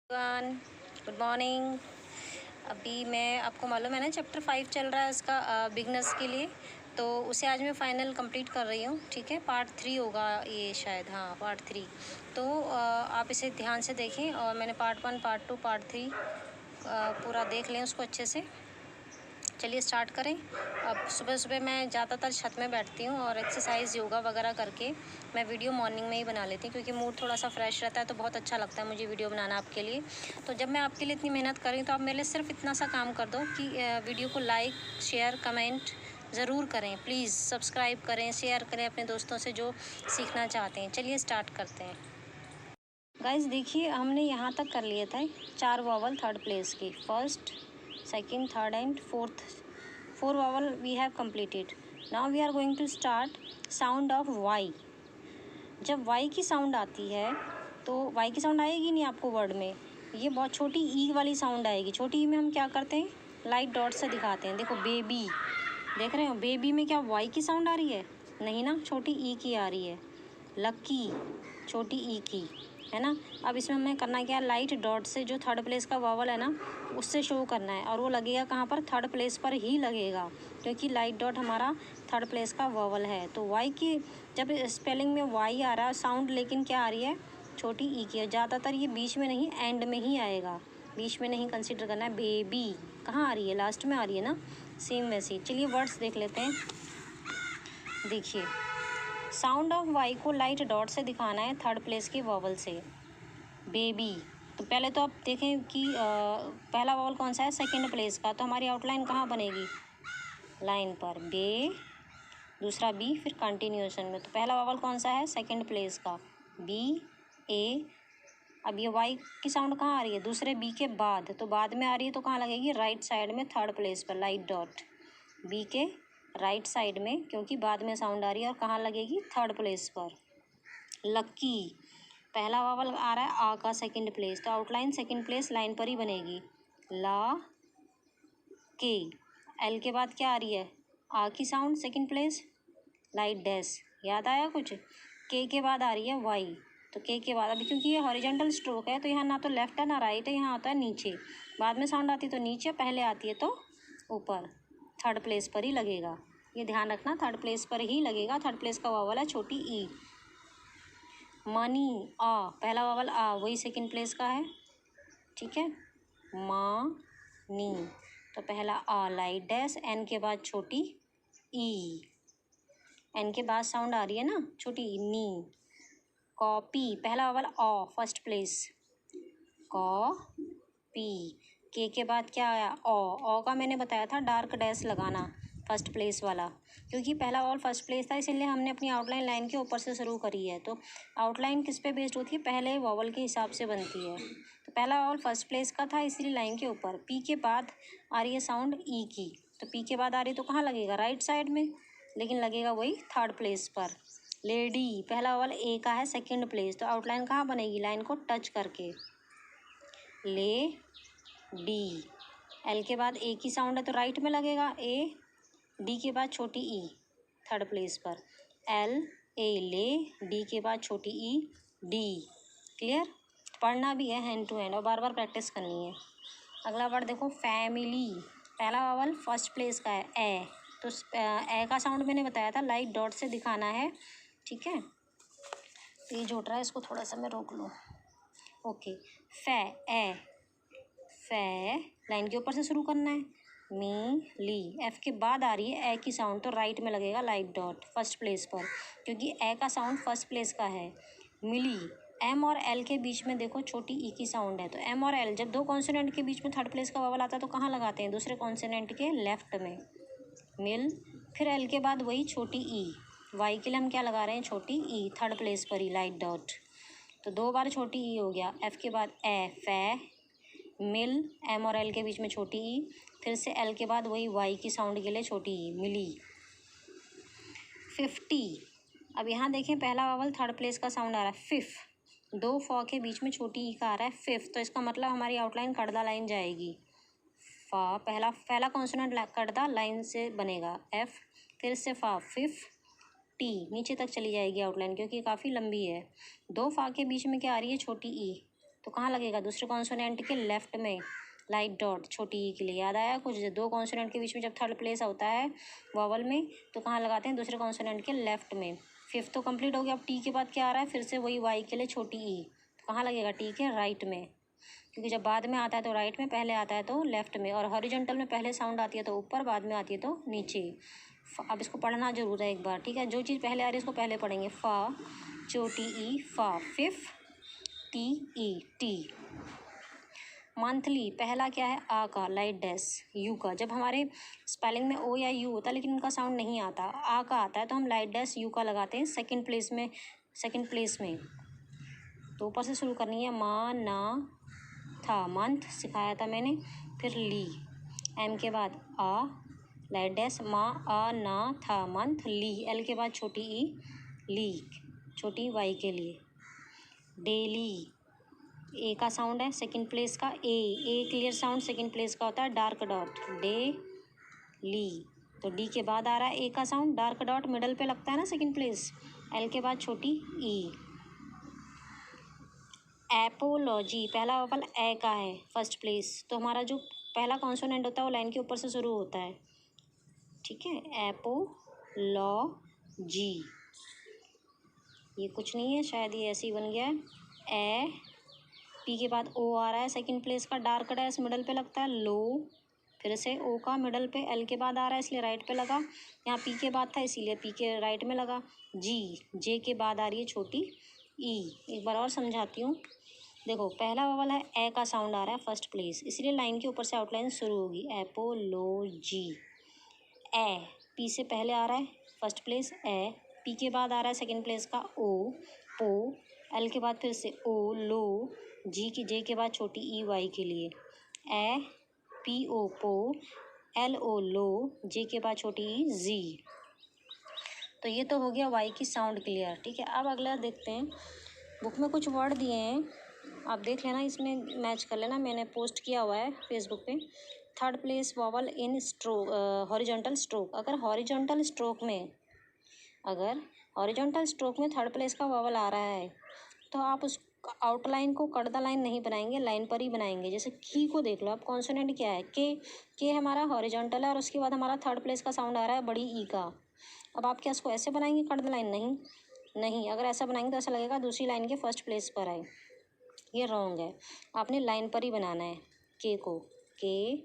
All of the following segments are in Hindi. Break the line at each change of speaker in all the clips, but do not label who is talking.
Everyone, good morning. अभी मैं आपको मालूम है ना, चैप्टर 5 चल रहा है इसका बिगनर्स के लिए। तो उसे आज मैं फाइनल कंप्लीट कर रही हूँ। ठीक है, पार्ट 3 होगा ये शायद, हाँ पार्ट 3। तो आप इसे ध्यान से देखें और मैंने पार्ट 1, पार्ट 2, पार्ट 3 पूरा देख लें उसको अच्छे से। चलिए स्टार्ट करें। अब सुबह सुबह मैं ज़्यादातर छत में बैठती हूँ और एक्सरसाइज योगा वगैरह करके मैं वीडियो मॉर्निंग में ही बना लेती हूँ, क्योंकि मूड थोड़ा सा फ्रेश रहता है तो बहुत अच्छा लगता है मुझे वीडियो बनाना आपके लिए। तो जब मैं आपके लिए इतनी मेहनत कर रही हूँ तो आप मेरे लिए सिर्फ इतना सा काम कर दो कि वीडियो को लाइक, शेयर, कमेंट ज़रूर करें। प्लीज़ सब्सक्राइब करें, शेयर करें अपने दोस्तों से जो सीखना चाहते हैं। चलिए स्टार्ट करते हैं। गाइस देखिए, हमने यहाँ तक कर लिए थे 4 वॉवल थर्ड प्लेस की, first, second, third and fourth. 4 vowel we have completed. Now we are going to start sound of Y. जब Y की साउंड आती है तो Y की साउंड आएगी नहीं आपको वर्ड में, ये बहुत छोटी ई वाली साउंड आएगी। छोटी ई में हम क्या करते हैं, लाइट डॉट से दिखाते हैं। देखो बेबी, देख रहे हो बेबी में क्या Y की साउंड आ रही है? नहीं ना, छोटी ई की आ रही है। लक्की, छोटी ई की, है ना। अब इसमें हमें करना क्या है, लाइट डॉट से जो थर्ड प्लेस का वॉवल है ना उससे शो करना है, और वो लगेगा कहाँ पर, थर्ड प्लेस पर ही लगेगा, क्योंकि लाइट डॉट हमारा थर्ड प्लेस का वॉवल है। तो वाई की जब स्पेलिंग में वाई आ रहा है साउंड, लेकिन क्या आ रही है, छोटी ई की है। ज़्यादातर ये बीच में नहीं, एंड में ही आएगा, बीच में नहीं कंसिडर करना है। बेबी कहाँ आ रही है, लास्ट में आ रही है ना, सेम वैसे ही। चलिए वर्ड्स देख लेते हैं। देखिए, साउंड ऑफ वाई को लाइट डॉट से दिखाना है थर्ड प्लेस के वॉवल से। बेबी, तो पहले तो आप देखें कि पहला वॉवल कौन सा है, सेकंड प्लेस का, तो हमारी आउटलाइन कहाँ बनेगी, लाइन पर, बे, दूसरा बी, फिर कंटिन्यूएशन में। तो पहला वॉवल कौन सा है, सेकंड प्लेस का, बी ए। अब ये वाई की साउंड कहाँ आ रही है, दूसरे बी के बाद, तो बाद में आ रही है तो कहाँ लगेगी, राइट साइड में थर्ड प्लेस पर, लाइट डॉट बी के राइट साइड में, क्योंकि बाद में साउंड आ रही है, और कहाँ लगेगी, थर्ड प्लेस पर। लक्की, पहला वावल आ रहा है आ का सेकंड प्लेस, तो आउटलाइन सेकंड प्लेस लाइन पर ही बनेगी, ला के। एल के बाद क्या आ रही है, आ की sound second place, light dash, याद आया कुछ। के बाद आ रही है वाई, तो के बाद, अभी क्योंकि ये हॉरिजॉन्टल स्ट्रोक है तो यहाँ ना तो लेफ्ट है ना राइट है, यहाँ आता है नीचे। बाद में साउंड आती है तो नीचे, पहले आती है तो ऊपर, थर्ड प्लेस पर ही लगेगा। ये ध्यान रखना, थर्ड प्लेस पर ही लगेगा। थर्ड प्लेस का वावल है छोटी ई। मनी, आ, पहला वावल आ, वही सेकंड प्लेस का है, ठीक है। मा नी, तो पहला आ लाइट डैश, एन के बाद छोटी ई, एन के बाद साउंड आ रही है ना छोटी ई, नी। कॉपी, पहला वावल आ, फर्स्ट प्लेस, कॉपी। के बाद क्या आया, ओ का मैंने बताया था डार्क डैश लगाना, फर्स्ट प्लेस वाला, क्योंकि पहला वॉवल फर्स्ट प्लेस था, इसीलिए हमने अपनी आउटलाइन लाइन के ऊपर से शुरू करी है। तो आउटलाइन किस पे बेस्ड होती है, पहले वॉवल के हिसाब से बनती है। तो पहला वॉवल फर्स्ट प्लेस का था, इसीलिए लाइन के ऊपर। पी के बाद आ रही है साउंड ई की, तो पी के बाद आ रही है तो कहाँ लगेगा, राइट साइड में, लेकिन लगेगा वही थर्ड प्लेस पर। लेडी, पहला वॉवल ए का है सेकेंड प्लेस, तो आउटलाइन कहाँ बनेगी, लाइन को टच करके, ले डी। एल के बाद ए की साउंड है तो राइट में लगेगा, ए। डी के बाद छोटी ई, थर्ड प्लेस पर, एल ए, ले, डी के बाद छोटी ई, डी। क्लियर, पढ़ना भी है हैंड टू हैंड और बार बार प्रैक्टिस करनी है। अगला वर्ड देखो, फैमिली, पहला वावल फर्स्ट प्लेस का है, ए, तो ए का साउंड मैंने बताया था लाइट डॉट से दिखाना है, ठीक है। पेज उठ रहा है, इसको थोड़ा सा मैं रोक लूँ, ओके। फै, ए, फै, लाइन के ऊपर से शुरू करना है, मी ली। एफ के बाद आ रही है ए की साउंड, तो राइट में लगेगा लाइट डॉट फर्स्ट प्लेस पर, क्योंकि ए का साउंड फर्स्ट प्लेस का है। मिली, एम और एल के बीच में देखो छोटी ई की साउंड है, तो एम और एल जब दो कॉन्सोनेंट के बीच में थर्ड प्लेस का वावल आता है तो कहाँ लगाते हैं, दूसरे कॉन्सोनेंट के लेफ्ट में, मिल। फिर एल के बाद वही छोटी ई, वाई के लिए हम क्या लगा रहे हैं, छोटी ई, थर्ड प्लेस पर ही लाइट डॉट, तो 2 बार छोटी ई हो गया। एफ के बाद ए, फै, मिल, एम और एल के बीच में छोटी ई, फिर से एल के बाद वही वाई की साउंड के लिए छोटी ई, मिली। 50, अब यहाँ देखें पहला वावल थर्ड प्लेस का साउंड आ रहा है, फिफ, 2 फॉ के बीच में छोटी ई का आ रहा है, फिफ, तो इसका मतलब हमारी आउटलाइन कड़दा लाइन जाएगी। फा, पहला कॉन्सोनेंट कड़दा लाइन से बनेगा, एफ, फिर से फा, फिफ, टी, नीचे तक चली जाएगी आउटलाइन, क्योंकि काफ़ी लंबी है। 2 फा के बीच में क्या आ रही है, छोटी ई, तो कहाँ लगेगा, दूसरे कॉन्सोनेंट के लेफ्ट में, लाइट डॉट छोटी ई के लिए। याद आया कुछ, दो कॉन्सोनेंट के बीच में जब थर्ड प्लेस होता है वॉवल में तो कहाँ लगाते हैं, दूसरे कॉन्सोनेंट के लेफ्ट में। फिफ्थ तो कंप्लीट हो गया। अब टी के बाद क्या आ रहा है, फिर से वही वाई के लिए छोटी ई, तो कहाँ लगेगा, टी के राइट में, क्योंकि जब बाद में आता है तो राइट में, पहले आता है तो लेफ्ट में। और हॉरिजॉन्टल में पहले साउंड आती है तो ऊपर, बाद में आती है तो नीचे। अब इसको पढ़ना जरूर है एक बार, ठीक है, जो चीज़ पहले आ रही है उसको पहले पढ़ेंगे। फा छोटी ई फा, fifth T E T. Monthly पहला क्या है, आ का लाइट डैश, यू का। जब हमारे स्पेलिंग में ओ या यू होता है लेकिन उनका साउंड नहीं आता, आ का आता है, तो हम लाइट डैश यू का लगाते हैं सेकंड प्लेस में, सेकंड प्लेस में। तो ऊपर से शुरू करनी है, मा ना था, मंथ सिखाया था मैंने। फिर ली, एम के बाद आ, लाइट डैश, मा आ ना था मंथ ली, एल के बाद छोटी ई ली, छोटी वाई के लिए। डेली, ए का साउंड है सेकंड प्लेस का, ए क्लियर साउंड सेकंड प्लेस का होता है, डार्क डॉट, डे ली। तो डी के बाद आ रहा है ए का साउंड, डार्क डॉट मिडल पे लगता है ना सेकंड प्लेस, एल के बाद छोटी ई। एपोलॉजी, पहला वोवल ए का है फर्स्ट प्लेस, तो हमारा जो पहला कॉन्सोनेंट होता है वो लाइन के ऊपर से शुरू होता है, ठीक है। एपोलॉजी, ये कुछ नहीं है, शायद ये ऐसे ही बन गया है। ए, पी के बाद ओ आ रहा है सेकंड प्लेस का, डार्क डैश मिडल पे लगता है, लो, फिर से ओ का मिडल पे, एल के बाद आ रहा है इसलिए राइट पे लगा, यहाँ पी के बाद था इसीलिए पी के राइट में लगा। जी, जे के बाद आ रही है छोटी ई। एक बार और समझाती हूँ, देखो पहला वोवल है ए का साउंड आ रहा है फर्स्ट प्लेस, इसलिए लाइन के ऊपर से आउटलाइन शुरू होगी, एपोलॉजी। ए, पी से पहले आ रहा है फर्स्ट प्लेस ए, पी के बाद आ रहा है सेकंड प्लेस का ओ, पो, एल के बाद फिर से ओ, लो, जी की, जे के बाद छोटी ई वाई के लिए, ए पी ओ पो, एल ओ लो, जे के बाद छोटी ई जी। तो ये तो हो गया वाई की साउंड क्लियर, ठीक है। अब अगला देखते हैं, बुक में कुछ वर्ड दिए हैं, आप देख लेना, इसमें मैच कर लेना, मैंने पोस्ट किया हुआ है फेसबुक पे। थर्ड प्लेस वॉवल इन स्ट्रोक, हॉरिजॉन्टल स्ट्रोक। अगर हॉरिजॉन्टल स्ट्रोक में थर्ड प्लेस का वॉवल आ रहा है तो आप उस आउटलाइन को कर्दा लाइन नहीं बनाएंगे, लाइन पर ही बनाएंगे। जैसे की को देख लो, अब कॉन्सोनेंट क्या है, के हमारा हॉरिजॉन्टल है और उसके बाद हमारा थर्ड प्लेस का साउंड आ रहा है बड़ी ई का। अब आप क्या इसको ऐसे बनाएंगे कर्दा लाइन, नहीं, अगर ऐसा बनाएंगे तो ऐसा लगेगा दूसरी लाइन के फर्स्ट प्लेस पर आए, ये रॉन्ग है। आपने लाइन पर ही बनाना है के को, के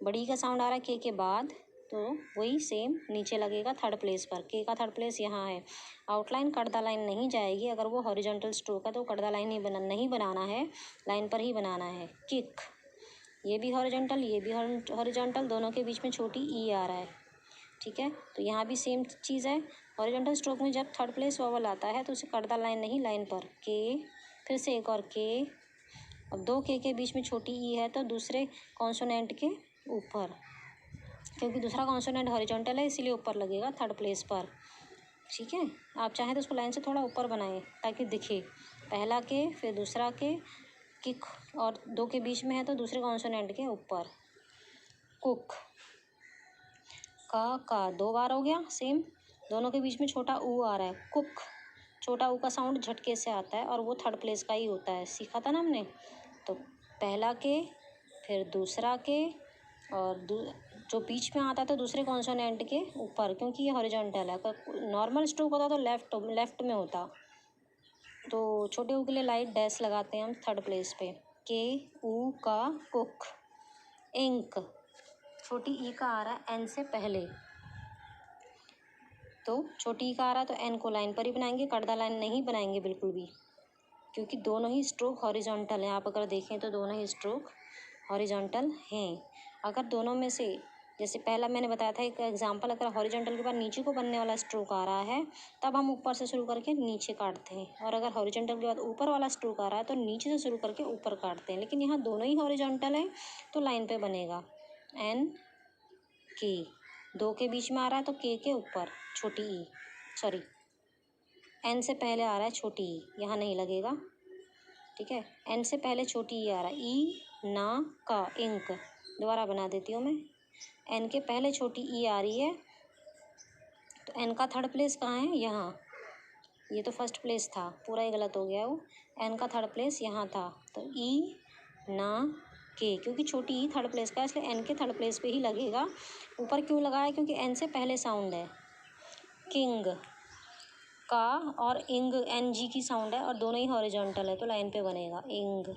बड़ी का साउंड आ रहा है के के बाद, तो वही सेम नीचे लगेगा थर्ड प्लेस पर, के का थर्ड प्लेस यहाँ है। आउटलाइन कर्दा लाइन नहीं जाएगी, अगर वो हॉरिजॉन्टल स्ट्रोक है तो कर्दा लाइन नहीं बनाना है, लाइन पर ही बनाना है। किक, ये भी हॉरिजॉन्टल, ये भी हॉरिजॉन्टल, दोनों के बीच में छोटी ई आ रहा है, ठीक है। तो यहाँ भी सेम चीज़ है, हॉरिजॉन्टल स्ट्रोक में जब थर्ड प्लेस वॉवल आता है तो उसे कर्दा लाइन नहीं, लाइन पर, के, फिर से एक और के। अब दो के बीच में छोटी ई है तो दूसरे कॉन्सोनेंट के ऊपर, क्योंकि दूसरा कॉन्सोनेंट हॉरिजॉन्टल है इसीलिए ऊपर लगेगा थर्ड प्लेस पर, ठीक है। आप चाहें तो उसको लाइन से थोड़ा ऊपर बनाएं ताकि दिखे, पहला के फिर दूसरा के, किक, और दो के बीच में है तो दूसरे कॉन्सोनेंट के ऊपर। कुक, का दो बार हो गया सेम, दोनों के बीच में छोटा ऊ आ रहा है, कुक, छोटा ऊ का साउंड झटके से आता है और वो थर्ड प्लेस का ही होता है, सीखा था ना हमने। तो पहला के, फिर दूसरा के, और जो बीच में आता है तो दूसरे कॉन्सोनेंट के ऊपर, क्योंकि ये हॉरिजॉन्टल है। अगर नॉर्मल स्ट्रोक होता तो लेफ्ट में होता, तो छोटे ऊ के लिए लाइट डैश लगाते हैं हम थर्ड प्लेस पे, के ऊ का कुक। इंक, छोटी ई का आ रहा है एन से पहले, तो छोटी ई का आ रहा है तो एन को लाइन पर ही बनाएंगे, कर्दा लाइन नहीं बनाएंगे बिल्कुल भी, क्योंकि दोनों ही स्ट्रोक हॉरिजॉन्टल हैं। आप अगर देखें तो दोनों ही स्ट्रोक हॉरिजॉन्टल हैं। अगर दोनों में से, जैसे पहला मैंने बताया था एक एग्जांपल, अगर हॉरिजॉन्टल के बाद नीचे को बनने वाला स्ट्रोक आ रहा है तब हम ऊपर से शुरू करके नीचे काटते हैं, और अगर हॉरिजॉन्टल के बाद ऊपर वाला स्ट्रोक आ रहा है तो नीचे से शुरू करके ऊपर काटते हैं। लेकिन यहाँ दोनों ही हॉरिजॉन्टल हैं तो लाइन पे बनेगा, एन के, दो के बीच में आ रहा है तो के ऊपर छोटी ई, सॉरी एन से पहले आ रहा है छोटी ई, यहाँ नहीं लगेगा, ठीक है। एन से पहले छोटी ई आ रहा है, ई ना का, इंक, दोबारा बना देती हूँ मैं। एन के पहले छोटी ई आ रही है तो एन का थर्ड प्लेस कहाँ है, यहाँ, ये तो फर्स्ट प्लेस था, पूरा ही गलत हो गया वो। एन का थर्ड प्लेस यहाँ था, तो ई ना के, क्योंकि छोटी ई थर्ड प्लेस का है इसलिए एन के थर्ड प्लेस पे ही लगेगा। ऊपर क्यों लगा है? क्योंकि एन से पहले साउंड है। किंग का और इंग एन जी की साउंड है और दोनों ही हॉरिजॉन्टल है तो लाइन पे बनेगा इंग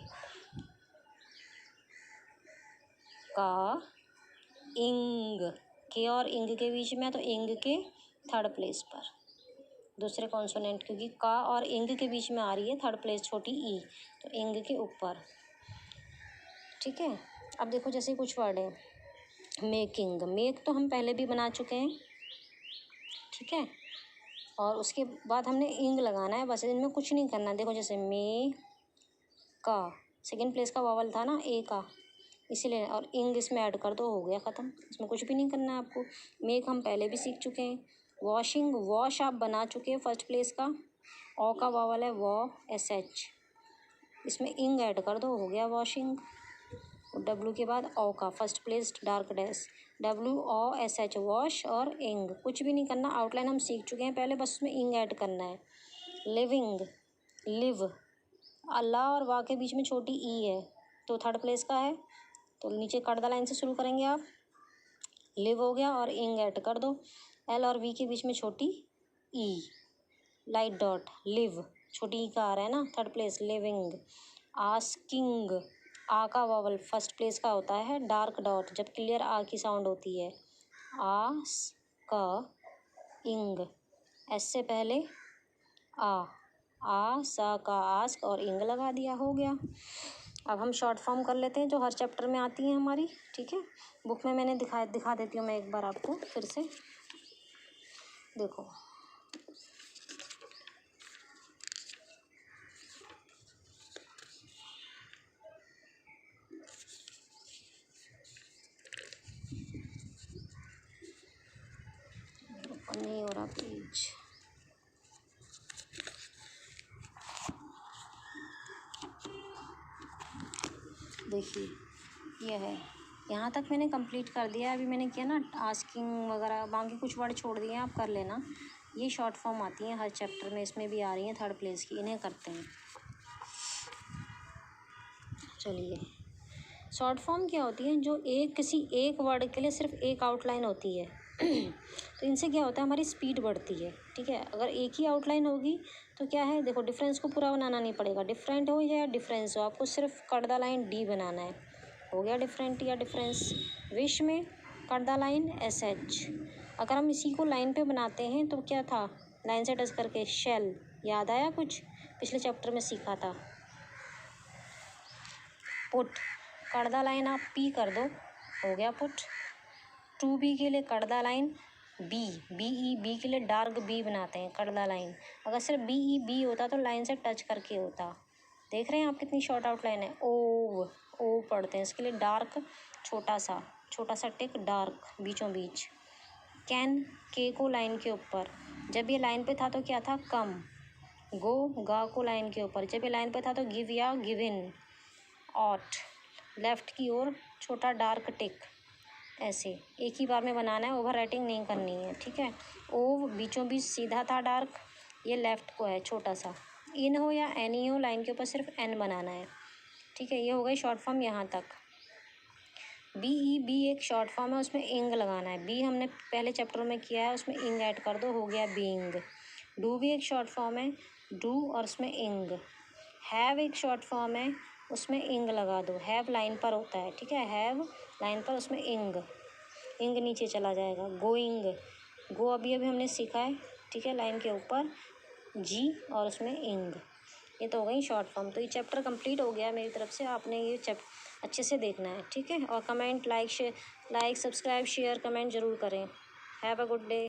का इंग। के और इंग के बीच में है तो इंग के थर्ड प्लेस पर दूसरे कॉन्सोनेंट, क्योंकि का और इंग के बीच में आ रही है थर्ड प्लेस छोटी ई, तो इंग के ऊपर। ठीक है, अब देखो जैसे कुछ वर्ड है, मेकिंग। मेक तो हम पहले भी बना चुके हैं, ठीक है, और उसके बाद हमने इंग लगाना है, बस इनमें कुछ नहीं करना। देखो जैसे मे का सेकेंड प्लेस का वावल था ना ए का, इसीलिए, और इंग इसमें ऐड कर दो, हो गया ख़त्म। इसमें कुछ भी नहीं करना है आपको। मेक हम पहले भी सीख चुके हैं। वॉशिंग, वॉश आप बना चुके हैं फर्स्ट प्लेस का, ओ का वावल है वॉ एस एच, इसमें इंग ऐड कर दो, हो गया वॉशिंग। डब्लू के बाद ओ का first place dark dash, W O S H wash, और इंग कुछ भी नहीं करना, आउटलाइन हम सीख चुके हैं पहले, बस उसमें इंग ऐड करना है। लिविंग, लिव, अल्लाह और वाह के बीच में छोटी ई है तो थर्ड प्लेस का है, तो नीचे कर्दा लाइन से शुरू करेंगे आप। लिव हो गया और इंग ऐड कर दो। एल और वी के बीच में छोटी ई, लाइट डॉट, लिव, छोटी ई का आ रहा है ना थर्ड प्लेस, लिविंग। आस्किंग, आ का वावल फर्स्ट प्लेस का होता है, डार्क डॉट जब क्लियर आ की साउंड होती है। आस का इंग, एस से पहले आ सा का आस्क और इंग लगा दिया, हो गया। अब हम शॉर्ट फॉर्म कर लेते हैं जो हर चैप्टर में आती हैं हमारी, ठीक है। बुक में मैंने दिखा देती हूँ मैं एक बार आपको फिर से, देखो। नहीं हो रहा पेज, देखिए ये है, यहाँ तक मैंने कंप्लीट कर दिया है। अभी मैंने किया ना आस्किंग वगैरह, बाकी कुछ वर्ड छोड़ दिए हैं, आप कर लेना। ये शॉर्ट फॉर्म आती हैं हर चैप्टर में, इसमें भी आ रही हैं थर्ड प्लेस की, इन्हें करते हैं। चलिए, शॉर्ट फॉर्म क्या होती है? जो किसी एक वर्ड के लिए सिर्फ एक आउटलाइन होती है तो इनसे क्या होता है, हमारी स्पीड बढ़ती है, ठीक है। अगर एक ही आउटलाइन होगी तो क्या है, देखो डिफरेंस को पूरा बनाना नहीं पड़ेगा, डिफरेंट हो या डिफरेंस हो, आपको सिर्फ कर्दा लाइन डी बनाना है, हो गया डिफरेंट या डिफरेंस। विश में कर्दा लाइन एस एच, अगर हम इसी को लाइन पे बनाते हैं तो क्या था, लाइन से टच करके शेल, याद आया कुछ पिछले चैप्टर में सीखा था। पुट, कर्दा लाइन आप पी कर दो, हो गया पुट। टू बी के लिए कर्दा line B, B E, B के लिए डार्क बी बनाते हैं कर्दा लाइन। अगर सिर्फ बी ई बी होता तो लाइन से टच करके होता। देख रहे हैं आप कितनी शॉर्ट आउटलाइन है। ओ, ओ पढ़ते हैं, इसके लिए डार्क छोटा सा टिक डार्क बीचों बीच। कैन, के को लाइन के ऊपर, जब ये लाइन पे था तो क्या था, कम। गो, गा को लाइन के ऊपर, जब ये लाइन पे था तो गिव या गिवन। ऑट, लेफ्ट की ओर छोटा डार्क टिक, ऐसे एक ही बार में बनाना है, ओवर राइटिंग नहीं करनी है, ठीक है। ओ बीचों बीच सीधा था डार्क, ये लेफ्ट को है छोटा सा। इन हो या एन ही हो, लाइन के ऊपर सिर्फ एन बनाना है, ठीक है। ये हो गई शॉर्ट फॉर्म यहाँ तक। बी ई, बी एक शॉर्ट फॉर्म है, उसमें इंग लगाना है। बी हमने पहले चैप्टर में किया है, उसमें इंग ऐड कर दो, हो गया बीइंग। डू भी एक शॉर्ट फॉर्म है, डू और उसमें इंग। हैव एक शॉर्ट फॉर्म है, उसमें इंग लगा दो, हैव लाइन पर होता है, ठीक है, हैव लाइन पर, उसमें इंग, इंग नीचे चला जाएगा। गोइंग, गो अभी हमने सीखा है, ठीक है, लाइन के ऊपर जी और उसमें इंग। ये तो हो गई शॉर्ट फॉर्म। तो ये चैप्टर कंप्लीट हो गया मेरी तरफ से, आपने ये अच्छे से देखना है, ठीक है। और comment, like subscribe, share, comment ज़रूर करें। Have a good day.